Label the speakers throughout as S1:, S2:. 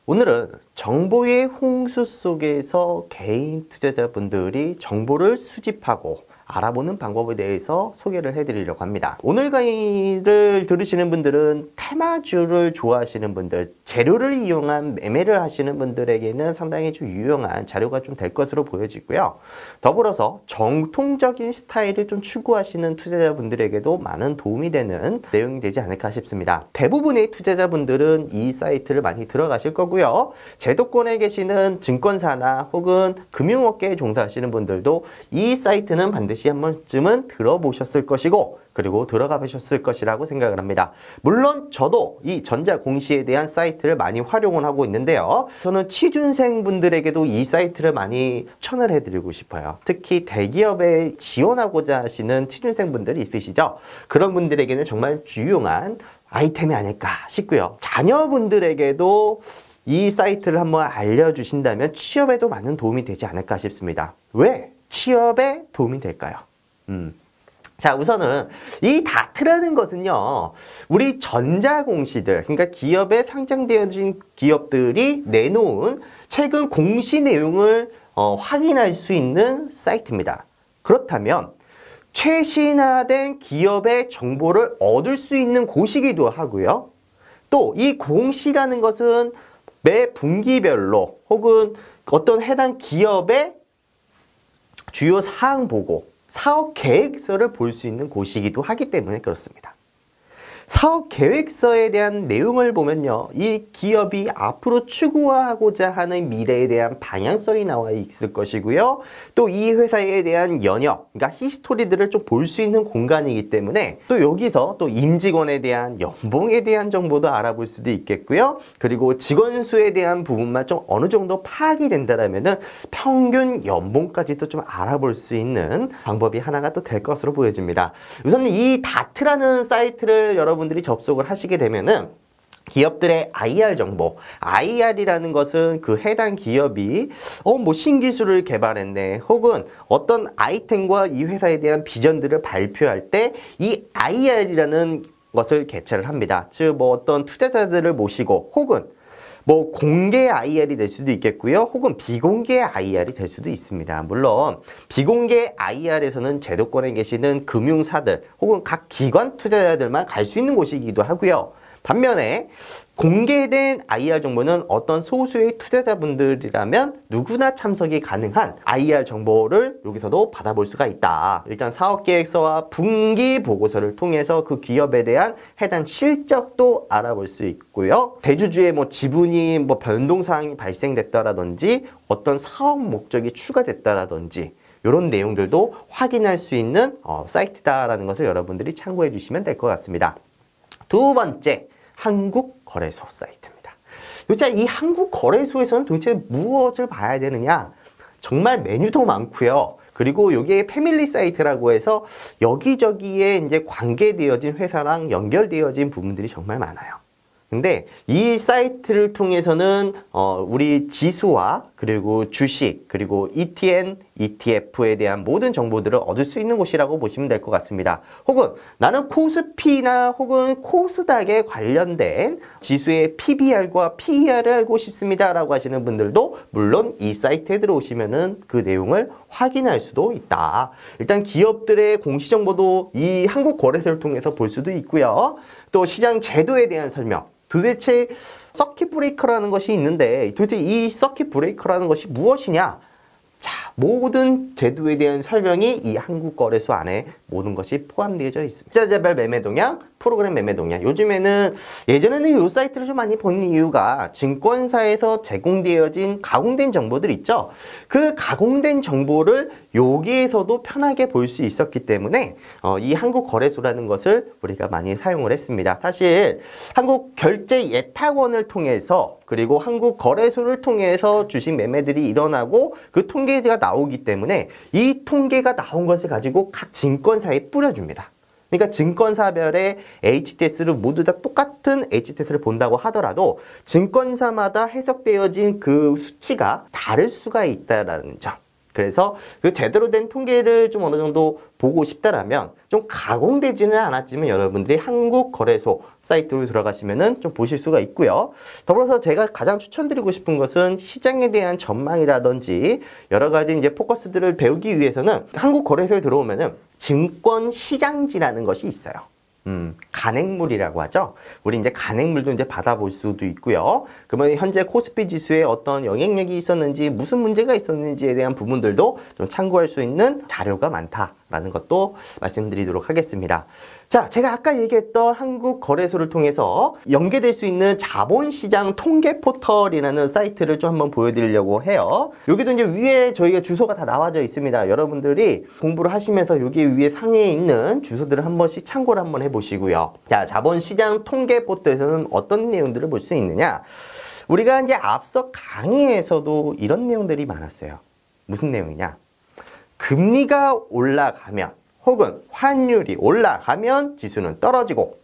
S1: 오늘은 정보의 홍수 속에서 개인 투자자분들이 정보를 수집하고 알아보는 방법에 대해서 소개를 해드리려고 합니다. 오늘 강의를 들으시는 분들은 테마주를 좋아하시는 분들, 재료를 이용한 매매를 하시는 분들에게는 상당히 좀 유용한 자료가 좀 될 것으로 보여지고요. 더불어서 정통적인 스타일을 좀 추구하시는 투자자분들에게도 많은 도움이 되는 내용이 되지 않을까 싶습니다. 대부분의 투자자분들은 이 사이트를 많이 들어가실 거고요. 제도권에 계시는 증권사나 혹은 금융업계에 종사하시는 분들도 이 사이트는 반드시 한 번쯤은 들어보셨을 것이고 그리고 들어가 보셨을 것이라고 생각을 합니다. 물론 저도 이 전자공시에 대한 사이트를 많이 활용을 하고 있는데요. 저는 취준생 분들에게도 이 사이트를 많이 추천을 해드리고 싶어요. 특히 대기업에 지원하고자 하시는 취준생 분들이 있으시죠? 그런 분들에게는 정말 유용한 아이템이 아닐까 싶고요. 자녀분들에게도 이 사이트를 한번 알려주신다면 취업에도 많은 도움이 되지 않을까 싶습니다. 왜? 취업에 도움이 될까요? 자, 우선은 이 다트라는 것은요, 우리 전자공시들, 그러니까 기업에 상장되어진 기업들이 내놓은 최근 공시 내용을 확인할 수 있는 사이트입니다. 그렇다면 최신화된 기업의 정보를 얻을 수 있는 곳이기도 하고요. 또 이 공시라는 것은 매 분기별로 혹은 어떤 해당 기업의 주요 사항 보고 사업 계획서를 볼 수 있는 곳이기도 하기 때문에 그렇습니다. 사업 계획서에 대한 내용을 보면요, 이 기업이 앞으로 추구하고자 하는 미래에 대한 방향성이 나와 있을 것이고요. 또 이 회사에 대한 연역, 그러니까 히스토리들을 좀 볼 수 있는 공간이기 때문에 또 여기서 또 임직원에 대한 연봉에 대한 정보도 알아볼 수도 있겠고요. 그리고 직원 수에 대한 부분만 좀 어느 정도 파악이 된다면은 평균 연봉까지도 좀 알아볼 수 있는 방법이 하나가 또 될 것으로 보여집니다. 우선 이 다트라는 사이트를 여러분들이 접속을 하시게 되면은 기업들의 IR 정보, IR이라는 것은 그 해당 기업이 뭐 신기술을 개발했네, 혹은 어떤 아이템과 이 회사에 대한 비전들을 발표할 때 이 IR이라는 것을 개최를 합니다. 즉 뭐 어떤 투자자들을 모시고 혹은 뭐 공개 IR이 될 수도 있겠고요. 혹은 비공개 IR이 될 수도 있습니다. 물론 비공개 IR에서는 제도권에 계시는 금융사들 혹은 각 기관 투자자들만 갈 수 있는 곳이기도 하고요. 반면에 공개된 IR 정보는 어떤 소수의 투자자분들이라면 누구나 참석이 가능한 IR 정보를 여기서도 받아볼 수가 있다. 일단 사업계획서와 분기 보고서를 통해서 그 기업에 대한 해당 실적도 알아볼 수 있고요. 대주주의 뭐 지분이 뭐 변동사항이 발생됐다라든지 어떤 사업 목적이 추가됐다라든지 이런 내용들도 확인할 수 있는 사이트다라는 것을 여러분들이 참고해 주시면 될 것 같습니다. 두 번째, 한국거래소 사이트입니다. 도대체 이 한국거래소에서는 도대체 무엇을 봐야 되느냐? 정말 메뉴도 많고요. 그리고 이게 패밀리 사이트라고 해서 여기저기에 이제 관계되어진 회사랑 연결되어진 부분들이 정말 많아요. 근데 이 사이트를 통해서는 우리 지수와 그리고 주식 그리고 ETN, ETF에 대한 모든 정보들을 얻을 수 있는 곳이라고 보시면 될 것 같습니다. 혹은 나는 코스피나 혹은 코스닥에 관련된 지수의 PBR과 PER을 알고 싶습니다 라고 하시는 분들도 물론 이 사이트에 들어오시면은 그 내용을 확인할 수도 있다. 일단 기업들의 공시 정보도 이 한국거래소를 통해서 볼 수도 있고요. 또 시장 제도에 대한 설명, 도대체 서킷 브레이커라는 것이 있는데 도대체 이 서킷 브레이커라는 것이 무엇이냐? 자, 모든 제도에 대한 설명이 이 한국거래소 안에 모든 것이 포함되어 있습니다. 투자자별 매매 동향, 프로그램 매매 동향. 요즘에는 예전에는 이 사이트를 좀 많이 본 이유가 증권사에서 제공되어진 가공된 정보들 있죠. 그 가공된 정보를 여기에서도 편하게 볼 수 있었기 때문에 이 한국거래소라는 것을 우리가 많이 사용을 했습니다. 사실 한국결제예탁원을 통해서 그리고 한국거래소를 통해서 주식 매매들이 일어나고 그 통계가 나오기 때문에 이 통계가 나온 것을 가지고 각 증권사에 뿌려줍니다. 그러니까 증권사별의 HTS를 모두 다 똑같은 HTS를 본다고 하더라도 증권사마다 해석되어진 그 수치가 다를 수가 있다는 점. 그래서 그 제대로 된 통계를 좀 어느 정도 보고 싶다라면 좀 가공되지는 않았지만 여러분들이 한국거래소 사이트로 들어가시면은 좀 보실 수가 있고요. 더불어서 제가 가장 추천드리고 싶은 것은 시장에 대한 전망이라든지 여러 가지 이제 포커스들을 배우기 위해서는 한국거래소에 들어오면은 증권시장지라는 것이 있어요. 간행물이라고 하죠. 우리 이제 간행물도 이제 받아볼 수도 있고요. 그러면 현재 코스피 지수에 어떤 영향력이 있었는지, 무슨 문제가 있었는지에 대한 부분들도 좀 참고할 수 있는 자료가 많다라는 것도 말씀드리도록 하겠습니다. 자, 제가 아까 얘기했던 한국거래소를 통해서 연계될 수 있는 자본시장 통계 포털이라는 사이트를 좀 한번 보여드리려고 해요. 여기도 이제 위에 저희가 주소가 다 나와져 있습니다. 여러분들이 공부를 하시면서 여기 위에 상위에 있는 주소들을 한 번씩 참고를 한번 해보시고요. 자, 자본시장 통계 포털에서는 어떤 내용들을 볼 수 있느냐? 우리가 이제 앞서 강의에서도 이런 내용들이 많았어요. 무슨 내용이냐? 금리가 올라가면 혹은 환율이 올라가면 지수는 떨어지고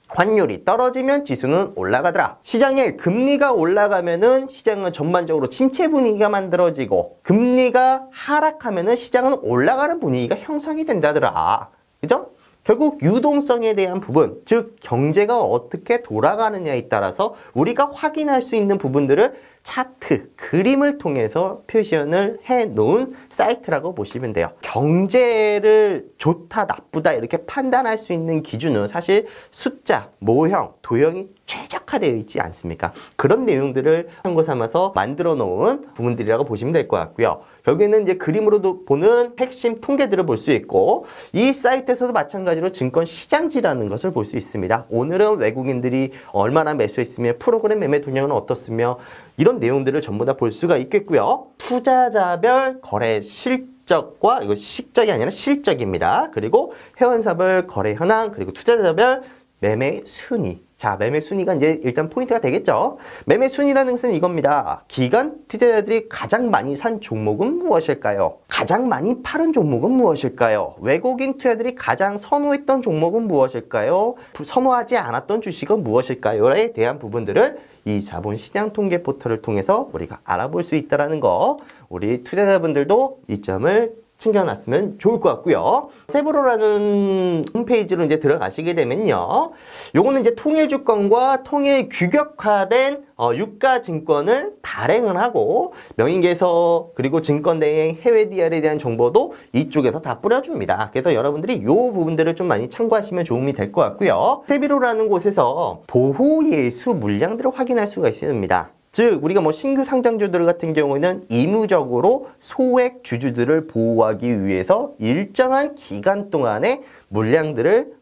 S1: 환율이 떨어지면 지수는 올라가더라. 시장에 금리가 올라가면은 시장은 전반적으로 침체 분위기가 만들어지고 금리가 하락하면은 시장은 올라가는 분위기가 형성이 된다더라. 그죠? 결국 유동성에 대한 부분, 즉 경제가 어떻게 돌아가느냐에 따라서 우리가 확인할 수 있는 부분들을 차트, 그림을 통해서 표현을 해놓은 사이트라고 보시면 돼요. 경제를 좋다, 나쁘다 이렇게 판단할 수 있는 기준은 사실 숫자, 모형, 도형이 최적화되어 있지 않습니까? 그런 내용들을 참고 삼아서 만들어 놓은 부분들이라고 보시면 될 것 같고요. 여기는 이제 그림으로도 보는 핵심 통계들을 볼 수 있고 이 사이트에서도 마찬가지로 증권 시장지라는 것을 볼 수 있습니다. 오늘은 외국인들이 얼마나 매수했으며 프로그램 매매 동향은 어떻으며 이런 내용들을 전부 다 볼 수가 있겠고요. 투자자별 거래 실적과 이거 식적이 아니라 실적입니다. 그리고 회원사별 거래 현황 그리고 투자자별 매매 순위. 자, 매매 순위가 이제 일단 포인트가 되겠죠. 매매 순위라는 것은 이겁니다. 기관 투자자들이 가장 많이 산 종목은 무엇일까요? 가장 많이 팔은 종목은 무엇일까요? 외국인 투자자들이 가장 선호했던 종목은 무엇일까요? 선호하지 않았던 주식은 무엇일까요?에 대한 부분들을 이 자본시장 통계 포털을 통해서 우리가 알아볼 수 있다는 거, 우리 투자자분들도 이 점을 챙겨놨으면 좋을 것 같고요. 세브로라는 홈페이지로 이제 들어가시게 되면요. 요거는 이제 통일주권과 통일 규격화된 유가 증권을 발행을 하고 명인계서 그리고 증권대행 해외 DR에 대한 정보도 이쪽에서 다 뿌려줍니다. 그래서 여러분들이 요 부분들을 좀 많이 참고하시면 도움이 될 것 같고요. 세비로라는 곳에서 보호예수 물량들을 확인할 수가 있습니다. 즉 우리가 뭐 신규 상장주들 같은 경우에는 의무적으로 소액 주주들을 보호하기 위해서 일정한 기간 동안에 물량들을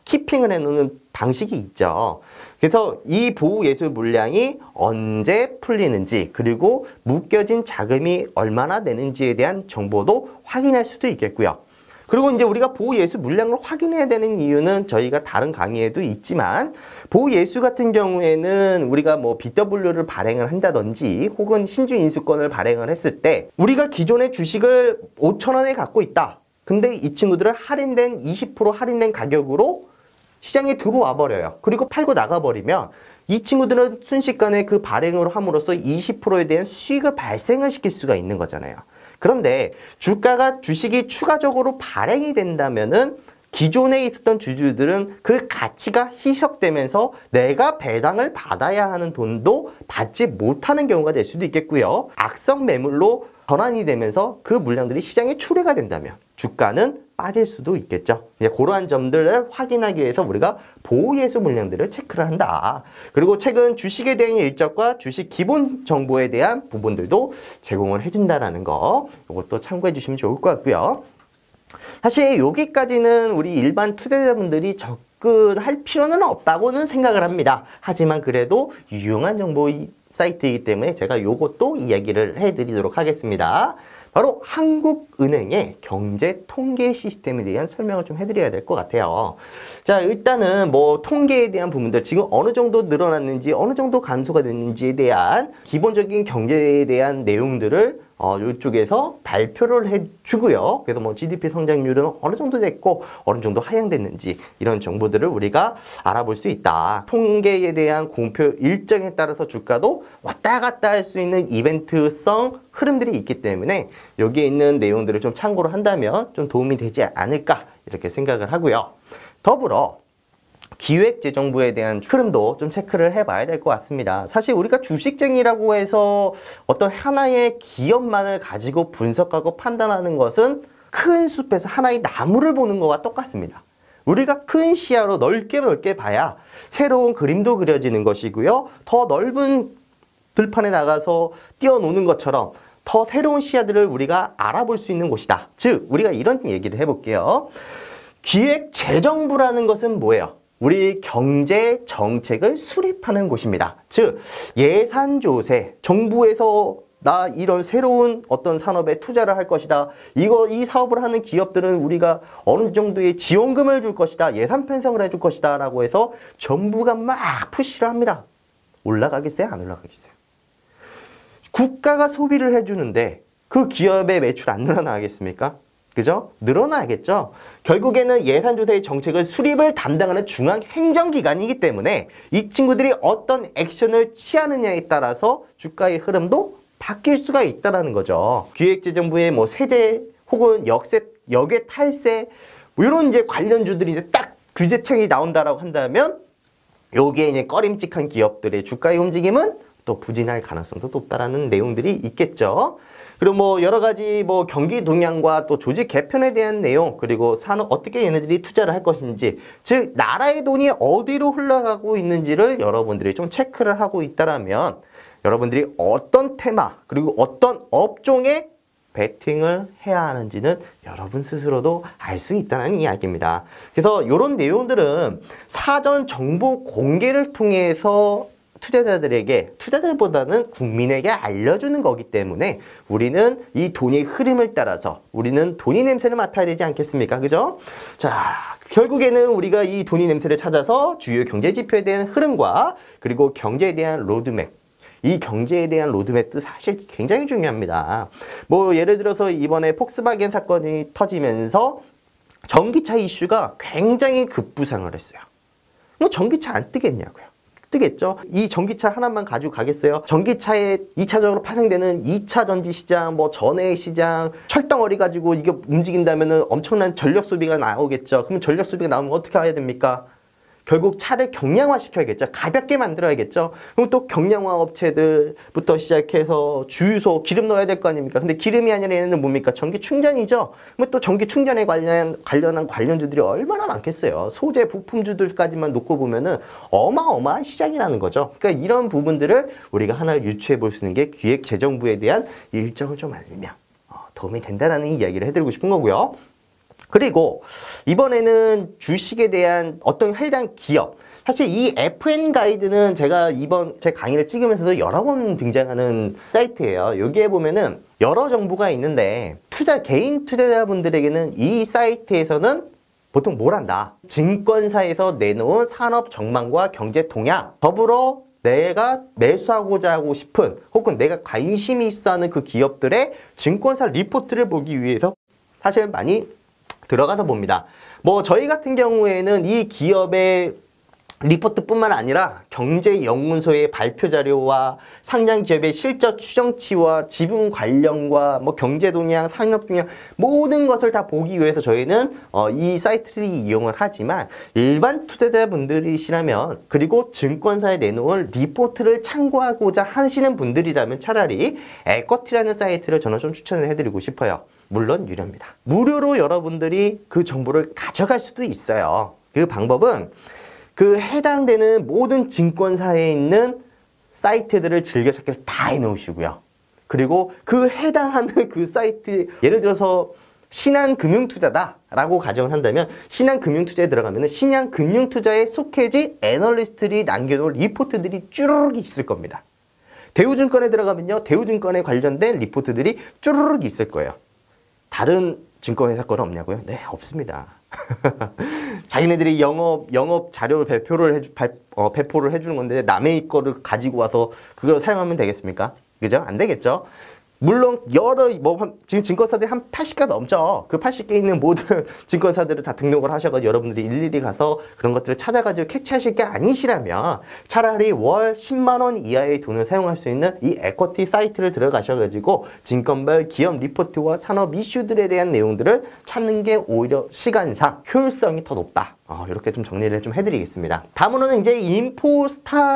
S1: 키핑을 해놓는 방식이 있죠. 그래서 이 보호예수 물량이 언제 풀리는지 그리고 묶여진 자금이 얼마나 되는지에 대한 정보도 확인할 수도 있겠고요. 그리고 이제 우리가 보호예수 물량을 확인해야 되는 이유는 저희가 다른 강의에도 있지만 보호예수 같은 경우에는 우리가 뭐 BW를 발행을 한다든지 혹은 신주 인수권을 발행을 했을 때 우리가 기존의 주식을 5,000원에 갖고 있다. 근데 이 친구들은 할인된 20% 할인된 가격으로 시장에 들어와 버려요. 그리고 팔고 나가버리면 이 친구들은 순식간에 그 발행으로 함으로써 20%에 대한 수익을 발생을 시킬 수가 있는 거잖아요. 그런데 주식이 추가적으로 발행이 된다면은 기존에 있었던 주주들은 그 가치가 희석되면서 내가 배당을 받아야 하는 돈도 받지 못하는 경우가 될 수도 있겠고요. 악성 매물로 전환이 되면서 그 물량들이 시장에 출회가 된다면 주가는 빠질 수도 있겠죠. 그러한 점들을 확인하기 위해서 우리가 보호예수 물량들을 체크를 한다. 그리고 최근 주식에 대한 일정과 주식 기본 정보에 대한 부분들도 제공을 해준다는 거, 이것도 참고해 주시면 좋을 것 같고요. 사실 여기까지는 우리 일반 투자자분들이 접근할 필요는 없다고는 생각을 합니다. 하지만 그래도 유용한 정보 사이트이기 때문에 제가 이것도 이야기를 해드리도록 하겠습니다. 바로 한국은행의 경제 통계 시스템에 대한 설명을 좀 해드려야 될 것 같아요. 자, 일단은 뭐 통계에 대한 부분들, 지금 어느 정도 늘어났는지, 어느 정도 감소가 됐는지에 대한 기본적인 경제에 대한 내용들을 이쪽에서 발표를 해주고요. 그래서 뭐 GDP 성장률은 어느 정도 됐고 어느 정도 하향됐는지 이런 정보들을 우리가 알아볼 수 있다. 통계에 대한 공표 일정에 따라서 주가도 왔다 갔다 할 수 있는 이벤트성 흐름들이 있기 때문에 여기에 있는 내용들을 좀 참고를 한다면 좀 도움이 되지 않을까 이렇게 생각을 하고요. 더불어 기획재정부에 대한 흐름도 좀 체크를 해봐야 될 것 같습니다. 사실 우리가 주식쟁이라고 해서 어떤 하나의 기업만을 가지고 분석하고 판단하는 것은 큰 숲에서 하나의 나무를 보는 것과 똑같습니다. 우리가 큰 시야로 넓게 봐야 새로운 그림도 그려지는 것이고요. 더 넓은 들판에 나가서 뛰어노는 것처럼 더 새로운 시야들을 우리가 알아볼 수 있는 곳이다. 즉 우리가 이런 얘기를 해볼게요. 기획재정부라는 것은 뭐예요? 우리 경제 정책을 수립하는 곳입니다. 즉 예산조세, 정부에서 나 이런 새로운 어떤 산업에 투자를 할 것이다. 이 사업을 하는 기업들은 우리가 어느 정도의 지원금을 줄 것이다. 예산 편성을 해줄 것이다. 라고 해서 정부가 막 푸시를 합니다. 올라가겠어요? 안 올라가겠어요? 국가가 소비를 해주는데 그 기업의 매출 안 늘어나겠습니까? 그죠? 늘어나겠죠? 결국에는 예산조사의 정책을 수립을 담당하는 중앙행정기관이기 때문에 이 친구들이 어떤 액션을 취하느냐에 따라서 주가의 흐름도 바뀔 수가 있다는 거죠. 기획재정부의 뭐 세제 혹은 역의 탈세 뭐 이런 이제 관련주들이 이제 딱 규제책이 나온다라고 한다면 여기에 이제 꺼림칙한 기업들의 주가의 움직임은 또 부진할 가능성도 높다라는 내용들이 있겠죠. 그리고 뭐 여러 가지 뭐 경기 동향과 또 조직 개편에 대한 내용 그리고 산업 어떻게 얘네들이 투자를 할 것인지 즉 나라의 돈이 어디로 흘러가고 있는지를 여러분들이 좀 체크를 하고 있다라면 여러분들이 어떤 테마 그리고 어떤 업종에 베팅을 해야 하는지는 여러분 스스로도 알 수 있다는 이야기입니다. 그래서 이런 내용들은 사전 정보 공개를 통해서 투자자들보다는 국민에게 알려주는 거기 때문에 우리는 이 돈의 흐름을 따라서 우리는 돈의 냄새를 맡아야 되지 않겠습니까? 그죠? 자, 결국에는 우리가 이 돈의 냄새를 찾아서 주요 경제 지표에 대한 흐름과 그리고 경제에 대한 로드맵 이 경제에 대한 로드맵도 사실 굉장히 중요합니다. 뭐 예를 들어서 이번에 폭스바겐 사건이 터지면서 전기차 이슈가 굉장히 급부상을 했어요. 뭐 전기차 안 뜨겠냐고요. 뜨겠죠? 이 전기차 하나만 가지고 가겠어요? 전기차에 2차적으로 파생되는 2차 전지 시장, 뭐 전해 시장, 철덩어리 가지고 이게 움직인다면 엄청난 전력 소비가 나오겠죠? 그럼 전력 소비가 나오면 어떻게 해야 됩니까? 결국 차를 경량화 시켜야겠죠. 가볍게 만들어야겠죠. 그럼 또 경량화 업체들부터 시작해서 주유소 기름 넣어야 될 거 아닙니까? 근데 기름이 아니라 얘네는 뭡니까? 전기 충전이죠. 그럼 또 전기 충전에 관련한 관련주들이 얼마나 많겠어요. 소재 부품주들까지만 놓고 보면은 어마어마한 시장이라는 거죠. 그러니까 이런 부분들을 우리가 하나 유추해 볼 수 있는 게 기획재정부에 대한 일정을 좀 알면 도움이 된다라는 이야기를 해드리고 싶은 거고요. 그리고 이번에는 주식에 대한 어떤 해당 기업 사실 이 FN 가이드는 제가 이번 제 강의를 찍으면서도 여러 번 등장하는 사이트예요. 여기에 보면은 여러 정보가 있는데 개인 투자자분들에게는 이 사이트에서는 보통 뭘 한다? 증권사에서 내놓은 산업 전망과 경제 동향 더불어 내가 매수하고자 하고 싶은 혹은 내가 관심이 있어 하는 그 기업들의 증권사 리포트를 보기 위해서 사실 많이 들어가서 봅니다. 뭐 저희 같은 경우에는 이 기업의 리포트뿐만 아니라 경제연구소의 발표 자료와 상장 기업의 실적 추정치와 지분 관련과 뭐 경제 동향, 산업 동향 모든 것을 다 보기 위해서 저희는 이 사이트를 이용을 하지만 일반 투자자분들이시라면 그리고 증권사에 내놓은 리포트를 참고하고자 하시는 분들이라면 차라리 에쿼티라는 사이트를 저는 좀 추천을 해드리고 싶어요. 물론 유료입니다. 무료로 여러분들이 그 정보를 가져갈 수도 있어요. 그 방법은 그 해당되는 모든 증권사에 있는 사이트들을 즐겨찾기를 다 해놓으시고요. 그리고 그 해당하는 그 사이트 예를 들어서 신한금융투자다 라고 가정을 한다면 신한금융투자에 들어가면 신한금융투자에 속해진 애널리스트들이 남겨놓은 리포트들이 쭈르륵 있을 겁니다. 대우증권에 들어가면요 대우증권에 관련된 리포트들이 쭈르륵 있을 거예요. 다른 증권회사 거는 없냐고요? 네, 없습니다. 자기네들이 영업 자료를 배포를 해주는 건데 남의 거를 가지고 와서 그걸 사용하면 되겠습니까? 그죠? 안 되겠죠? 물론 지금 증권사들이 한 80개 넘죠. 그 80개 있는 모든 증권사들을 다 등록을 하셔가지고 여러분들이 일일이 가서 그런 것들을 찾아가지고 캐치하실 게 아니시라면 차라리 월 10만 원 이하의 돈을 사용할 수 있는 이 에쿼티 사이트를 들어가셔가지고 증권별 기업 리포트와 산업 이슈들에 대한 내용들을 찾는 게 오히려 시간상 효율성이 더 높다. 이렇게 좀 정리를 좀 해드리겠습니다. 다음으로는 이제 인포스탁이라는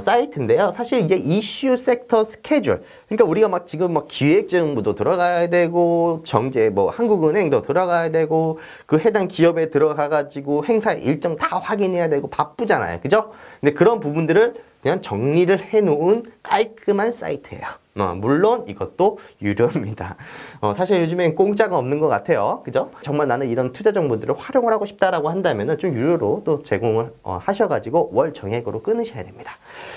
S1: 사이트인데요. 사실 이제 이슈 섹터 스케줄. 그러니까 우리가 지금 기획정보도 들어가야 되고 정제 한국은행도 들어가야 되고 그 해당 기업에 들어가가지고 행사 일정 다 확인해야 되고 바쁘잖아요. 그죠? 근데 그런 부분들을 그냥 정리를 해놓은 깔끔한 사이트예요. 물론 이것도 유료입니다. 사실 요즘엔 공짜가 없는 것 같아요. 그죠? 정말 나는 이런 투자 정보들을 활용을 하고 싶다라고 한다면은 좀 유료로 또 제공을 하셔가지고 월 정액으로 끊으셔야 됩니다.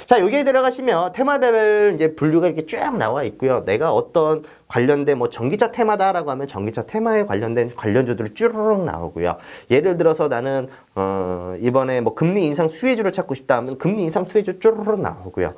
S1: 자, 여기에 들어가시면 테마별 이제 분류가 이렇게 쫙 나와 있고요. 내가 어떤 관련된 전기차 테마다라고 하면 전기차 테마에 관련된 관련주들이 쭈르륵 나오고요. 예를 들어서 나는 이번에 금리 인상 수혜주를 찾고 싶다 하면 금리 인상 수혜주 쭈르륵 나오고요.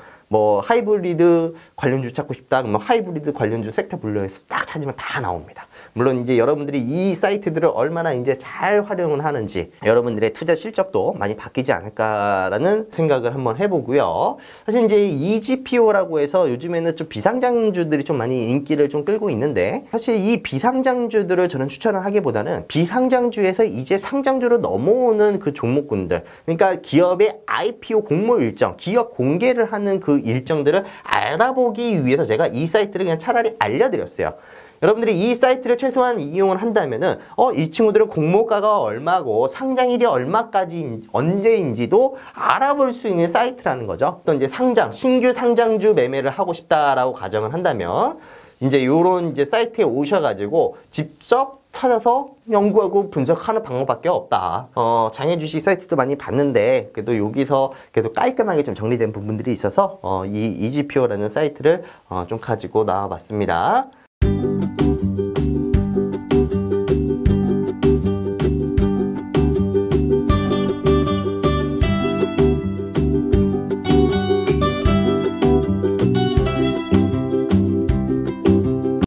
S1: 하이브리드 관련주 찾고 싶다 그러면 하이브리드 관련주 섹터 분류에서 딱 찾으면 다 나옵니다. 물론 이제 여러분들이 이 사이트들을 얼마나 이제 잘 활용을 하는지 여러분들의 투자 실적도 많이 바뀌지 않을까라는 생각을 한번 해보고요. 사실 이제 EGPO라고 해서 요즘에는 좀 비상장주들이 좀 많이 인기를 좀 끌고 있는데 사실 이 비상장주들을 저는 추천을 하기보다는 비상장주에서 이제 상장주로 넘어오는 그 종목군들, 그러니까 기업의 IPO 공모 일정, 기업 공개를 하는 그 일정들을 알아보기 위해서 제가 이 사이트를 그냥 차라리 알려드렸어요. 여러분들이 이 사이트를 최소한 이용을 한다면은 이 친구들은 공모가가 얼마고 상장일이 얼마까지 언제인지도 알아볼 수 있는 사이트라는 거죠. 또 이제 신규 상장주 매매를 하고 싶다라고 가정을 한다면 이제 요런 이제 사이트에 오셔가지고 직접 찾아서 연구하고 분석하는 방법밖에 없다. 장애주식 사이트도 많이 봤는데 그래도 여기서 그래도 깔끔하게 좀 정리된 부분들이 있어서 이 EGPO라는 사이트를 좀 가지고 나와봤습니다.